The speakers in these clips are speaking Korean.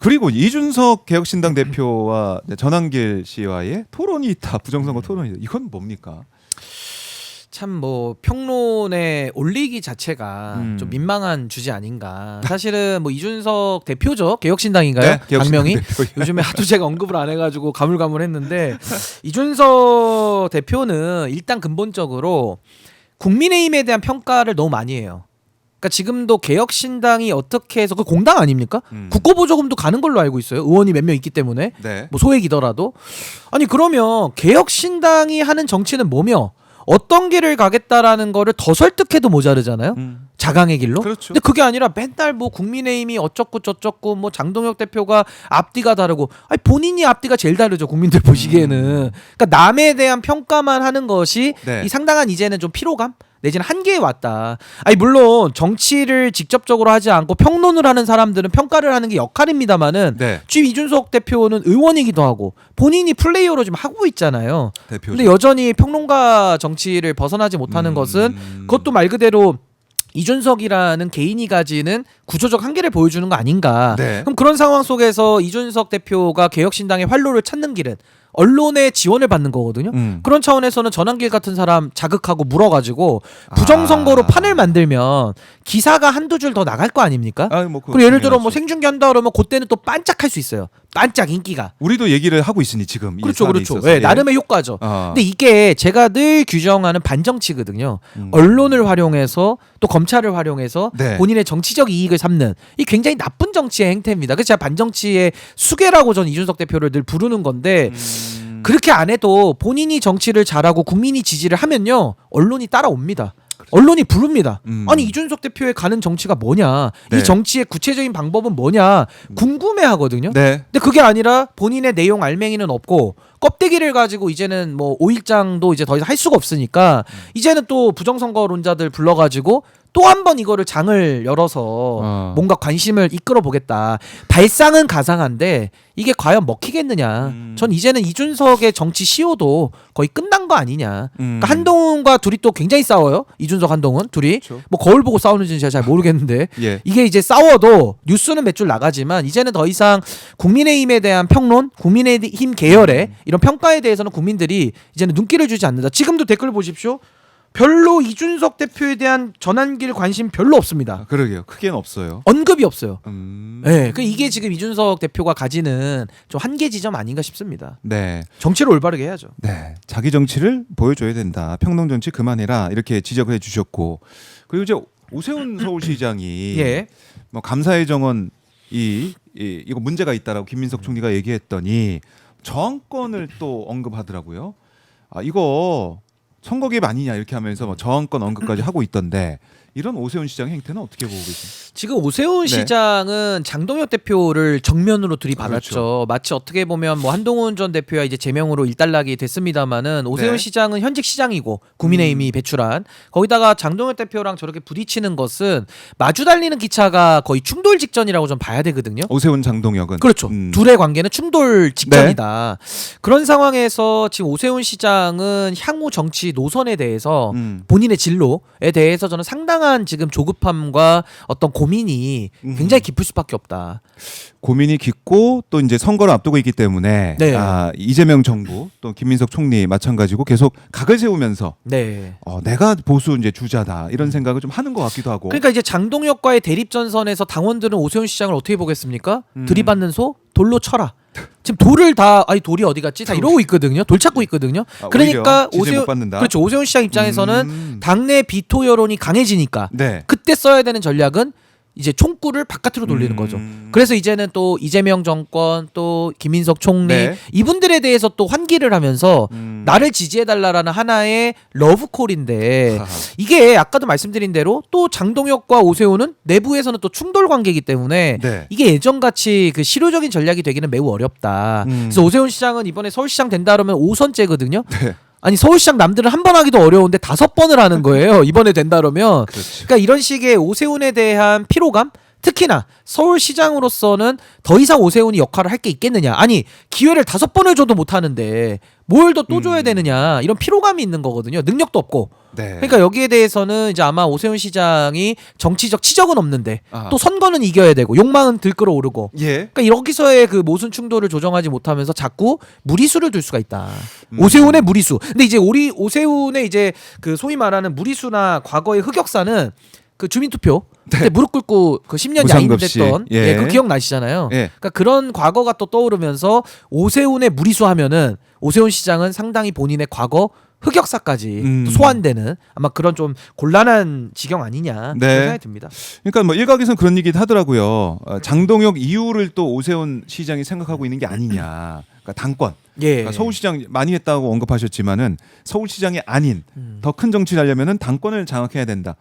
그리고 이준석 개혁신당 대표와 전한길 씨와의 토론이 있다. 부정선거 토론이 있다. 이건 뭡니까? 참 뭐 평론에 올리기 자체가 좀 민망한 주제 아닌가. 사실은 뭐 이준석 대표죠. 개혁신당인가요? 네, 당명이 개혁신당 요즘에 하도 제가 언급을 안 해가지고 가물가물했는데 이준석 대표는 일단 근본적으로 국민의힘에 대한 평가를 너무 많이 해요. 그러니까 지금도 개혁신당이 어떻게 해서 그 공당 아닙니까? 국고보조금도 가는 걸로 알고 있어요. 의원이 몇 명 있기 때문에 네. 뭐 소액이더라도. 아니 그러면 개혁신당이 하는 정치는 뭐며 어떤 길을 가겠다라는 거를 더 설득해도 모자르잖아요. 자강의 길로. 그렇죠. 근데 그게 아니라 맨날 뭐 국민의힘이 어쩌고 저쩌고 뭐 장동혁 대표가 앞뒤가 다르고 아니 본인이 앞뒤가 제일 다르죠. 국민들 보시기에는. 그러니까 남에 대한 평가만 하는 것이 네. 이 상당한 이제는 좀 피로감 내지는 한계에 왔다. 아니 물론 정치를 직접적으로 하지 않고 평론을 하는 사람들은 평가를 하는 게 역할입니다만은 네. 지금 이준석 대표는 의원이기도 하고 본인이 플레이어로 지금 하고 있잖아요. 대표죠. 근데 여전히 평론가 정치를 벗어나지 못하는 것은 그것도 말 그대로 이준석이라는 개인이 가지는 구조적 한계를 보여주는 거 아닌가. 네. 그럼 그런 상황 속에서 이준석 대표가 개혁신당의 활로를 찾는 길은 언론의 지원을 받는 거거든요. 그런 차원에서는 전한길 같은 사람 자극하고 물어가지고 부정선거로 판을 만들면 기사가 한두 줄 더 나갈 거 아닙니까? 뭐 그리고 예를 들어 뭐 생중계 한다 그러면 그때는 또 반짝할 수 있어요. 반짝 인기가. 우리도 얘기를 하고 있으니 지금 그렇죠, 이 사안에 그렇죠. 있어서. 네, 나름의 효과죠. 근데 이게 제가 늘 규정하는 반정치거든요. 언론을 활용해서 또 검찰을 활용해서 네. 본인의 정치적 이익을 삼는 이 굉장히 나쁜 정치의 행태입니다. 그래서 제가 반정치의 수괴라고 전 이준석 대표를 늘 부르는 건데 그렇게 안 해도 본인이 정치를 잘하고 국민이 지지를 하면요 언론이 따라옵니다. 언론이 부릅니다. 아니 이준석 대표의 가는 정치가 뭐냐, 네. 이 정치의 구체적인 방법은 뭐냐 궁금해하거든요. 네. 근데 그게 아니라 본인의 내용 알맹이는 없고 껍데기를 가지고 이제는 뭐 5일장도 이제 더 이상 할 수가 없으니까 이제는 또 부정선거론자들 불러가지고 또 한 번 이거를 장을 열어서 뭔가 관심을 이끌어 보겠다. 발상은 가상한데 이게 과연 먹히겠느냐. 전 이제는 이준석의 정치 시효도 거의 끝난 거 아니냐. 그러니까 한동훈과 둘이 또 굉장히 싸워요. 이준석 한동훈 둘이. 그렇죠. 뭐 거울 보고 싸우는지는 제가 잘 모르겠는데 예. 이게 이제 싸워도 뉴스는 몇 줄 나가지만 이제는 더 이상 국민의힘에 대한 평론, 국민의힘 계열의 이런 평가에 대해서는 국민들이 이제는 눈길을 주지 않는다. 지금도 댓글 보십시오. 별로 이준석 대표에 대한 전한길 관심 별로 없습니다. 그러게요. 크게는 없어요. 언급이 없어요. 네, 그 이게 지금 이준석 대표가 가지는 좀 한계 지점 아닌가 싶습니다. 네. 정치를 올바르게 해야죠. 네. 자기 정치를 보여줘야 된다. 평론 정치 그만해라. 이렇게 지적을 해주셨고, 그리고 이제 오세훈 서울시장이 예. 뭐 감사의 정원 이거 문제가 있다라고 김민석 총리가 얘기했더니 저항권을 또 언급하더라고요. 이거 선거 개입 아니냐 이렇게 하면서 뭐 저항권 언급까지 하고 있던데 이런 오세훈 시장 행태는 어떻게 보고 계십니까? 지금 오세훈 네. 시장은 장동혁 대표를 정면으로 들이받았죠. 그렇죠. 마치 어떻게 보면 뭐 한동훈 전 대표야 이제 제명으로 일단락이 됐습니다만은 오세훈 네. 시장은 현직 시장이고 국민의힘이 배출한 거기다가 장동혁 대표랑 저렇게 부딪히는 것은 마주 달리는 기차가 거의 충돌 직전이라고 좀 봐야 되거든요. 오세훈 장동혁은 그렇죠. 둘의 관계는 충돌 직전이다. 그런 상황에서 지금 오세훈 시장은 향후 정치 노선에 대해서 본인의 진로에 대해서 저는 상당한 지금 조급함과 어떤 고민이 굉장히 깊을 수밖에 없다. 고민이 깊고 또 이제 선거를 앞두고 있기 때문에 네. 이재명 정부 또 김민석 총리 마찬가지고 계속 각을 세우면서 네. 내가 보수 이제 주자다 이런 생각을 좀 하는 것 같기도 하고. 그러니까 이제 장동혁과의 대립 전선에서 당원들은 오세훈 시장을 어떻게 보겠습니까? 들이받는 소 돌로 쳐라. 지금 돌을 다 돌이 어디 갔지? 다 이러고 있거든요. 돌 찾고 있거든요. 그러니까 오세훈 받는다. 그렇죠. 오세훈 시장 입장에서는 당내 비토 여론이 강해지니까 네. 그때 써야 되는 전략은 이제 총구를 바깥으로 돌리는 거죠. 그래서 이제는 또 이재명 정권 또 김민석 총리 네. 이분들에 대해서 또 환기를 하면서 나를 지지해달라라는 하나의 러브콜인데 이게 아까도 말씀드린 대로 또 장동혁과 오세훈은 내부에서는 또 충돌 관계이기 때문에 네. 이게 예전같이 그 실효적인 전략이 되기는 매우 어렵다. 그래서 오세훈 시장은 이번에 서울시장 된다 그러면 5선째거든요. 네. 아니 서울시장 남들은 한 번 하기도 어려운데 5번을 하는 거예요. 이번에 된다 그러면. 그렇지. 그러니까 이런 식의 오세훈에 대한 피로감, 특히나 서울시장으로서는 더 이상 오세훈이 역할을 할 게 있겠느냐. 아니 기회를 5번을 줘도 못하는데 뭘 더 또 줘야 되느냐. 이런 피로감이 있는 거거든요. 능력도 없고. 네. 그러니까 여기에 대해서는 이제 아마 오세훈 시장이 정치적 치적은 없는데 아하. 또 선거는 이겨야 되고 욕망은 들끓어오르고 예. 그러니까 여기서의 그 모순 충돌을 조정하지 못하면서 자꾸 무리수를 둘 수가 있다. 오세훈의 무리수. 근데 이제 우리 오세훈의 이제 그 소위 말하는 무리수나 과거의 흑역사는 그 주민투표 그때 무릎 꿇고 그 10년 무상급식. 야인됐던 예. 그 기억나시잖아요. 예. 그러니까 그런 과거가 또 떠오르면서 오세훈의 무리수 하면은 오세훈 시장은 상당히 본인의 과거 흑역사까지 또 소환되는 아마 그런 좀 곤란한 지경 아니냐 네. 그런 생각이 듭니다. 그러니까 뭐 일각에서는 그런 얘기 하더라고요. 장동혁 이후를 또 오세훈 시장이 생각하고 있는 게 아니냐. 그러니까 당권. 예. 그러니까 서울시장 많이 했다고 언급하셨지만은 서울시장이 아닌 더 큰 정치를 하려면은 당권을 장악해야 된다.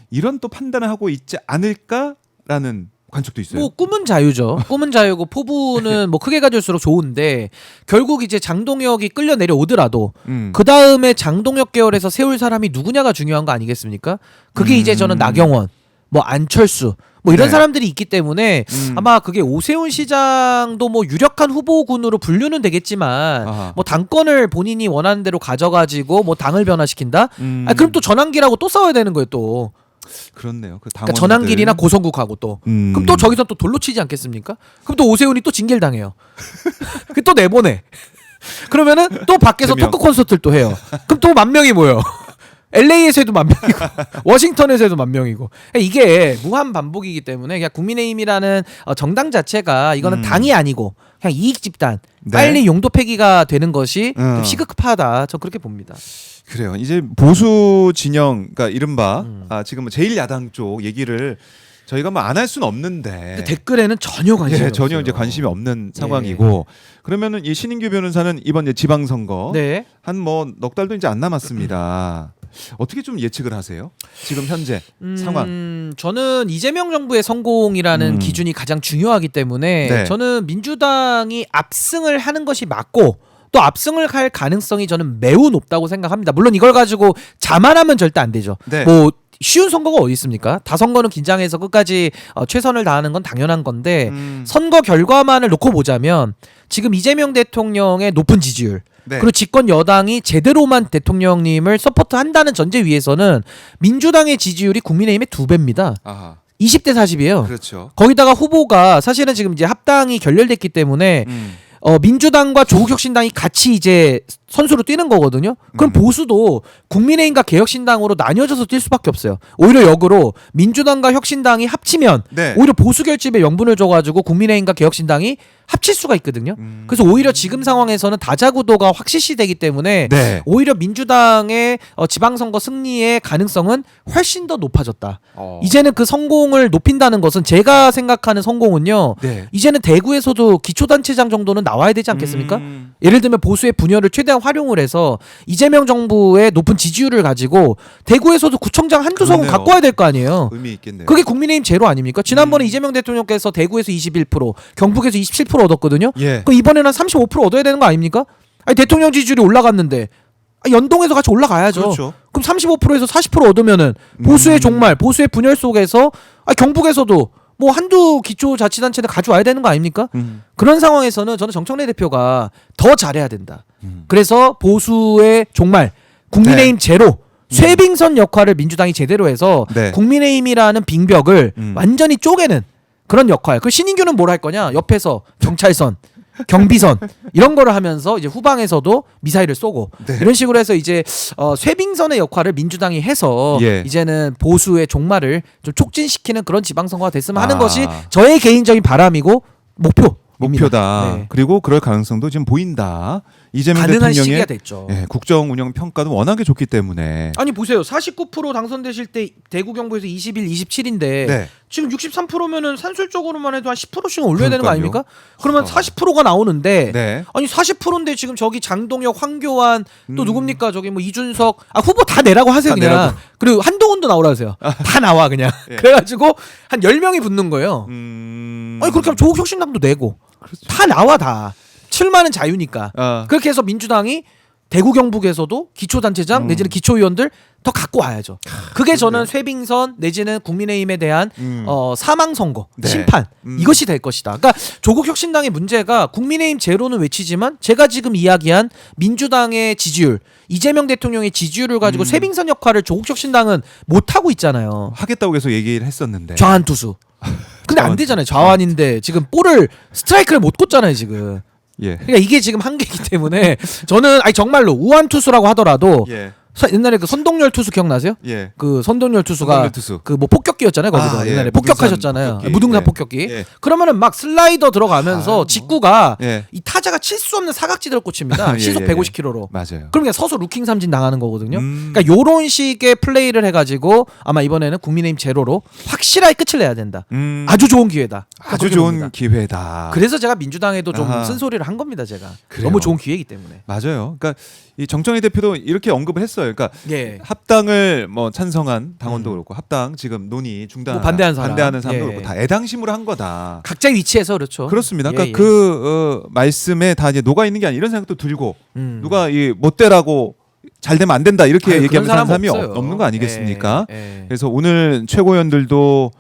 이런 또 판단을 하고 있지 않을까라는 관측도 있어요. 뭐 꿈은 자유죠. 꿈은 자유고 포부는 뭐 크게 가질수록 좋은데 결국 이제 장동혁이 끌려 내려오더라도 그 다음에 장동혁 계열에서 세울 사람이 누구냐가 중요한 거 아니겠습니까? 그게 이제 저는 나경원, 뭐 안철수 뭐 이런 네. 사람들이 있기 때문에 아마 그게 오세훈 시장도 뭐 유력한 후보군으로 분류는 되겠지만 아하. 뭐 당권을 본인이 원하는 대로 가져가지고 뭐 당을 변화시킨다? 그럼 또 전환길하고 또 싸워야 되는 거예요 또. 그렇네요. 그 그러니까 전환길이나 고성국하고 또 그럼 또 저기서 또 돌로 치지 않겠습니까? 그럼 또 오세훈이 또 징계를 당해요. 그 또 내보내. 그러면은 또 밖에서 제명. 토크 콘서트를 또 해요. 그럼 또 10,000명이 모여. LA에서 해도 10,000명이고 워싱턴에서 해도 10,000명이고 이게 무한 반복이기 때문에 그냥 국민의힘이라는 정당 자체가 이거는 당이 아니고 그냥 이익 집단 네. 빨리 용도 폐기가 되는 것이 좀 시급하다. 전 그렇게 봅니다. 그래요. 이제 보수 진영, 그러니까 이른바 지금 제1야당 쪽 얘기를 저희가 뭐 안 할 수는 없는데 근데 댓글에는 전혀 관심이 예, 없어요. 전혀 이제 관심이 없는 상황이고 그러면은 이 신인규 변호사는 이번 이제 지방선거 네. 한 뭐 넉 달도 이제 안 남았습니다. 어떻게 좀 예측을 하세요? 지금 현재 상황. 저는 이재명 정부의 성공이라는 기준이 가장 중요하기 때문에 네. 저는 민주당이 압승을 하는 것이 맞고 또 압승을 할 가능성이 저는 매우 높다고 생각합니다. 물론 이걸 가지고 자만하면 절대 안 되죠. 네. 뭐 쉬운 선거가 어디 있습니까? 다 선거는 긴장해서 끝까지 최선을 다하는 건 당연한 건데 선거 결과만을 놓고 보자면 지금 이재명 대통령의 높은 지지율 네. 그리고 집권 여당이 제대로만 대통령님을 서포트한다는 전제 위에서는 민주당의 지지율이 국민의힘의 2배입니다. 아하. 20대 40이에요. 그렇죠. 거기다가 후보가 사실은 지금 이제 합당이 결렬됐기 때문에 민주당과 조국혁신당이 같이 이제 선수로 뛰는 거거든요. 그럼 보수도 국민의힘과 개혁신당으로 나뉘어져서 뛸 수밖에 없어요. 오히려 역으로 민주당과 혁신당이 합치면 네. 오히려 보수 결집에 명분을 줘가지고 국민의힘과 개혁신당이 합칠 수가 있거든요. 그래서 오히려 지금 상황에서는 다자구도가 확실시되기 때문에 네. 오히려 민주당의 지방선거 승리의 가능성은 훨씬 더 높아졌다. 이제는 그 성공을 높인다는 것은 제가 생각하는 성공은요. 네. 이제는 대구에서도 기초단체장 정도는 나와야 되지 않겠습니까? 예를 들면 보수의 분열을 최대한 활용을 해서 이재명 정부의 높은 지지율을 가지고 대구에서도 구청장 한두 석은 그러네요. 갖고 와야 될 거 아니에요. 의미 있겠네요. 그게 국민의힘 제로 아닙니까? 지난번에 이재명 대통령께서 대구에서 21%, 경북에서 27% 얻었거든요. 예. 그 이번에는 한 35% 얻어야 되는 거 아닙니까? 아니 대통령 지지율이 올라갔는데 연동해서 같이 올라가야죠. 그렇죠. 그럼 35%에서 40% 얻으면은 보수의 종말, 보수의 분열 속에서 경북에서도 뭐 한두 기초자치단체는 가져와야 되는 거 아닙니까? 그런 상황에서는 저는 정청래 대표가 더 잘해야 된다. 그래서 보수의 종말, 국민의힘 제로, 쇄빙선 역할을 민주당이 제대로 해서 네. 국민의힘이라는 빙벽을 완전히 쪼개는 그런 역할. 그 신인규는 뭘 할 거냐? 옆에서 경찰선, 경비선 이런 거를 하면서 이제 후방에서도 미사일을 쏘고 네. 이런 식으로 해서 이제 쇄빙선의 역할을 민주당이 해서 예. 이제는 보수의 종말을 좀 촉진시키는 그런 지방선거가 됐으면 하는 아. 것이 저의 개인적인 바람이고 목표입니다. 네. 그리고 그럴 가능성도 지금 보인다. 이재명 가능한 시기가 대통령의 됐죠. 국정 운영 평가도 워낙에 좋기 때문에 아니 보세요. 49% 당선되실 때 대구 경북에서 21, 27인데 네. 지금 63%면은 산술적으로만 해도 한 10%씩은 올려야 되는 거 그러니까요. 아닙니까? 그러면 40%가 나오는데 네. 아니 40%인데 지금 저기 장동혁, 황교안 또 누굽니까? 저기 뭐 이준석 후보 다 내라고 하세요 다 그냥. 내라고. 그리고 한동훈도 나오라 하세요. 다 나와 그냥. 예. 그래가지고 한 10명이 붙는 거예요. 아니 그렇게 하면 조국혁신당도 내고 그렇죠. 다 나와 다. 출마는 자유니까. 아. 그렇게 해서 민주당이 대구 경북에서도 기초단체장 내지는 기초의원들 더 갖고 와야죠. 그게 저는 쇄빙선 내지는 국민의힘에 대한 사망 선거, 네. 심판 이것이 될 것이다. 그러니까 조국 혁신당의 문제가 국민의힘 제로는 외치지만 제가 지금 이야기한 민주당의 지지율, 이재명 대통령의 지지율을 가지고 쇄빙선 역할을 조국 혁신당은 못 하고 있잖아요. 하겠다고 계속 얘기를 했었는데. 좌완 투수. 근데 안 되잖아요. 좌완인데 지금 볼을 스트라이크를 못 꽂잖아요, 지금. 예. 그러니까 이게 지금 한계이기 때문에 저는 아니 정말로 우완 투수라고 하더라도 예. 옛날에 그 선동열 투수 기억나세요? 예. 그 선동열 투수가 선동열 투수. 그 뭐 폭격기였잖아요. 거기서 아, 예. 옛날에 무등산 폭격하셨잖아요. 폭격기. 무등산 예. 폭격기. 예. 그러면은 막 슬라이더 들어가면서 뭐. 직구가 예. 이 타자가 칠 수 없는 사각지대로 꽂힙니다. 예, 시속 예, 150km로. 맞아요. 그럼 그냥 서서 루킹 삼진 당하는 거거든요. 음. 그러니까 요런 식의 플레이를 해가지고 아마 이번에는 국민의힘 제로로 확실하게 끝을 내야 된다. 아주 좋은 기회다. 아주 그렇게 좋은 봅니다. 기회다. 그래서 제가 민주당에도 좀 아하. 쓴소리를 한 겁니다. 제가 그래요. 너무 좋은 기회이기 때문에. 맞아요. 그러니까 이 정청희 대표도 이렇게 언급을 했어요. 그러니까 예. 합당을 뭐 찬성한 당원도 그렇고 합당 지금 논의 중단 뭐 반대하는 사람. 반대하는 사람도 예. 그렇고 다 애당심으로 한 거다. 각자의 위치에서 그렇죠. 그렇습니다. 예, 그러니까 예. 그 말씀에 다 이제 녹아 있는 게 아니라 이런 생각도 들고 누가 이 못되라고 잘 되면 안 된다 이렇게 아유, 얘기하면서 그런 하는 사람이 없어요. 없는 거 아니겠습니까? 예, 예. 그래서 오늘 최고위원들도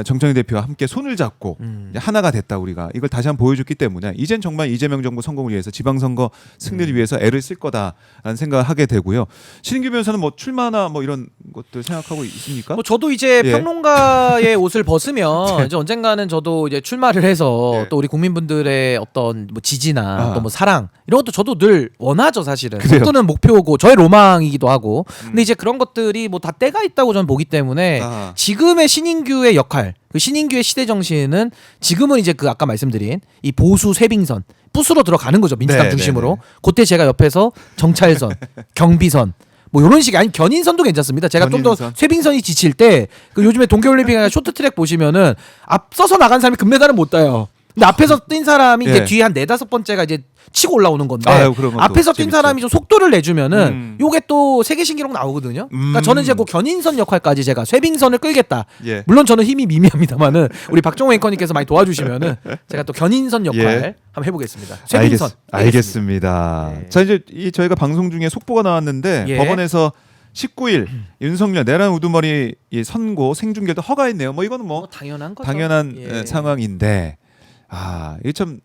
정청희 대표와 함께 손을 잡고 이제 하나가 됐다 우리가 이걸 다시 한번 보여줬기 때문에 이젠 정말 이재명 정부 성공을 위해서 지방선거 승리를 위해서 애를 쓸 거다라는 생각을 하게 되고요. 신인규 변호사는 뭐 출마나 뭐 이런 것들 생각하고 있습니까? 뭐 저도 이제 예. 평론가의 옷을 벗으면 이제 언젠가는 저도 이제 출마를 해서 예. 또 우리 국민분들의 어떤 뭐 지지나 아. 또 뭐 사랑 이런 것도 저도 늘 원하죠 사실은. 그래요? 그것도는 목표고 저의 로망이기도 하고. 근데 이제 그런 것들이 뭐 다 때가 있다고 저는 보기 때문에 아. 지금의 신인규의 역할, 그 신인규의 시대 정신은 지금은 이제 그 아까 말씀드린 이 보수 쇄빙선 부수로 들어가는 거죠 민주당 네, 중심으로. 네, 네. 그때 제가 옆에서 정찰선, 경비선. 뭐 이런 식이 아니 견인선도 괜찮습니다. 제가 좀 더 견인선. 쇄빙선이 지칠 때 그 요즘에 동계올림픽이나 쇼트트랙 보시면은 앞서서 나간 사람이 금메달은 못 따요. 근데 앞에서 뛴 사람이 이제 예. 뒤에 한 4-5번째가 이제 치고 올라오는 건데 아유, 그런 것도 앞에서 뛴 재밌죠. 사람이 좀 속도를 내주면은 요게 또 세계 신기록 나오거든요. 그러니까 저는 이제 그 견인선 역할까지 제가 쇄빙선을 끌겠다. 예. 물론 저는 힘이 미미합니다만은 우리 박정호 앵커님께서 많이 도와주시면은 제가 또 견인선 역할 예. 한번 해보겠습니다. 쇄빙선. 알겠습니다. 네. 자 이제 저희가 방송 중에 속보가 나왔는데 예. 법원에서 19일 윤석열 내란 우두머리 이 선고 생중계도 허가했네요. 뭐 이거는 뭐 당연한 거죠. 당연한 예. 상황인데 이게 참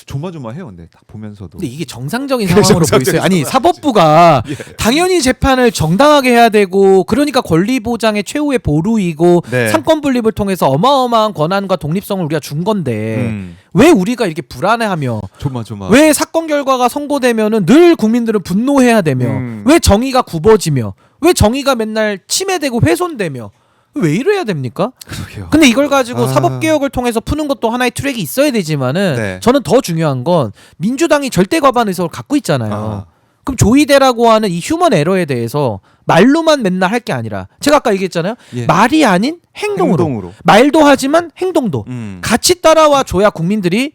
조마조마해요. 근데 딱 보면서도 근데 이게 정상적인 상황으로 정상적인 보이세요. 아니 상황이지. 사법부가 예. 당연히 재판을 정당하게 해야 되고 그러니까 권리 보장의 최후의 보루이고 네. 상권 분립을 통해서 어마어마한 권한과 독립성을 우리가 준 건데 음. 왜 우리가 이렇게 불안해하며 조마조마. 왜 사건 결과가 선고되면은 늘 국민들은 분노해야 되며 왜 정의가 굽어지며 왜 정의가 맨날 침해되고 훼손되며 왜 이래야 됩니까? 그러게요. 근데 이걸 가지고 아. 사법개혁을 통해서 푸는 것도 하나의 트랙이 있어야 되지만은 네. 저는 더 중요한 건 민주당이 절대 과반 의석을 갖고 있잖아요. 아. 그럼 조이대라고 하는 이 휴먼 에러에 대해서 말로만 맨날 할 게 아니라 제가 아까 얘기했잖아요. 예. 말이 아닌 행동으로. 행동으로. 말도 하지만 행동도 음. 같이 따라와 줘야 국민들이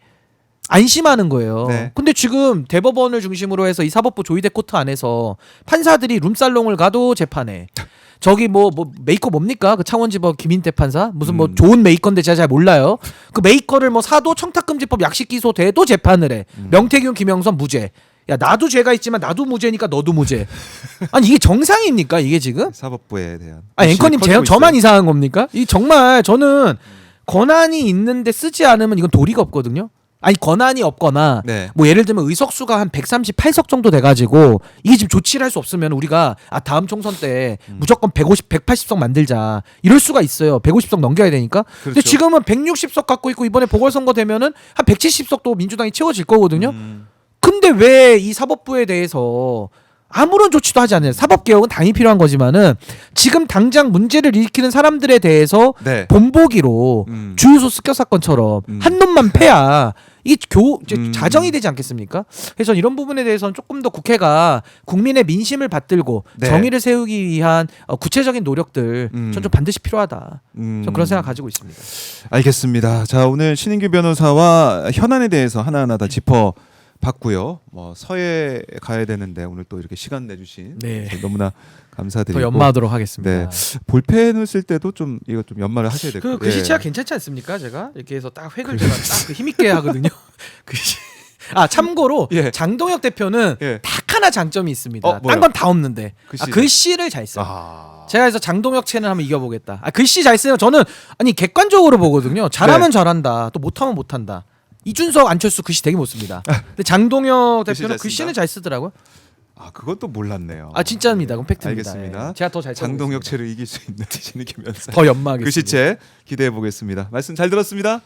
안심하는 거예요. 네. 근데 지금 대법원을 중심으로 해서 이 사법부 조이대 코트 안에서 판사들이 룸살롱을 가도 재판해. 저기 뭐 메이커 뭡니까? 그 창원지법 김인태 판사 무슨 뭐 좋은 메이커인데 제가 잘 몰라요. 그 메이커를 뭐 사도 청탁금지법 약식 기소 돼도 재판을 해. 명태균 김영선 무죄. 야 나도 죄가 있지만 나도 무죄니까 너도 무죄. 아니 이게 정상입니까 이게 지금? 사법부에 대한. 아 앵커님 커지고 저만 있어요. 이상한 겁니까? 이 정말 저는 권한이 있는데 쓰지 않으면 이건 도리가 없거든요. 아니 권한이 없거나 네. 뭐 예를 들면 의석수가 한 138석 정도 돼가지고 이게 지금 조치를 할 수 없으면 우리가 다음 총선 때 무조건 150, 180석 만들자 이럴 수가 있어요. 150석 넘겨야 되니까. 근데 그렇죠. 지금은 160석 갖고 있고 이번에 보궐선거 되면은 한 170석도 민주당이 채워질 거거든요. 근데 왜 이 사법부에 대해서 아무런 조치도 하지 않아요. 사법개혁은 당연히 필요한 거지만은 지금 당장 문제를 일으키는 사람들에 대해서 네. 본보기로 주유소 습격 사건처럼 한 놈만 패야 이게 이제 자정이 되지 않겠습니까? 그래서 이런 부분에 대해서는 조금 더 국회가 국민의 민심을 받들고 네. 정의를 세우기 위한 구체적인 노력들 전 좀 반드시 필요하다. 전 그런 생각 가지고 있습니다. 알겠습니다. 자 오늘 신인규 변호사와 현안에 대해서 하나하나 다 짚어 봤고요. 뭐 서해 가야 되는데 오늘 또 이렇게 시간 내주신 네. 너무나 감사드리고 더 연마하도록 하겠습니다. 네. 볼펜을 쓸 때도 좀 이거 좀 연마를 하셔야 될 그 거예요. 글씨체가 괜찮지 않습니까? 제가 이렇게 해서 딱 획을 제가 딱 힘있게 하거든요. 글씨. 아 참고로 예. 장동혁 대표는 예. 딱 하나 하나 장점이 있습니다. 뭐요? 딴 건 다 없는데 글씨. 글씨를 잘 써요. 아. 제가 그래서 장동혁 채널 한번 이겨보겠다. 글씨 잘 쓰면 저는 아니 객관적으로 보거든요. 잘하면 네. 잘한다. 또 못하면 못한다. 이준석, 안철수 글씨 되게 못 씁니다. 근데 장동혁 글씨 대표는 잘 글씨는 쓴다? 잘 쓰더라고요. 그것도 몰랐네요. 진짜입니다. 그건 팩트입니다. 알겠습니다. 예. 제가 더 잘 장동혁 채를 이길 수 있는 신익 김현사 더 연막이 글씨체 기대해 보겠습니다. 말씀 잘 들었습니다.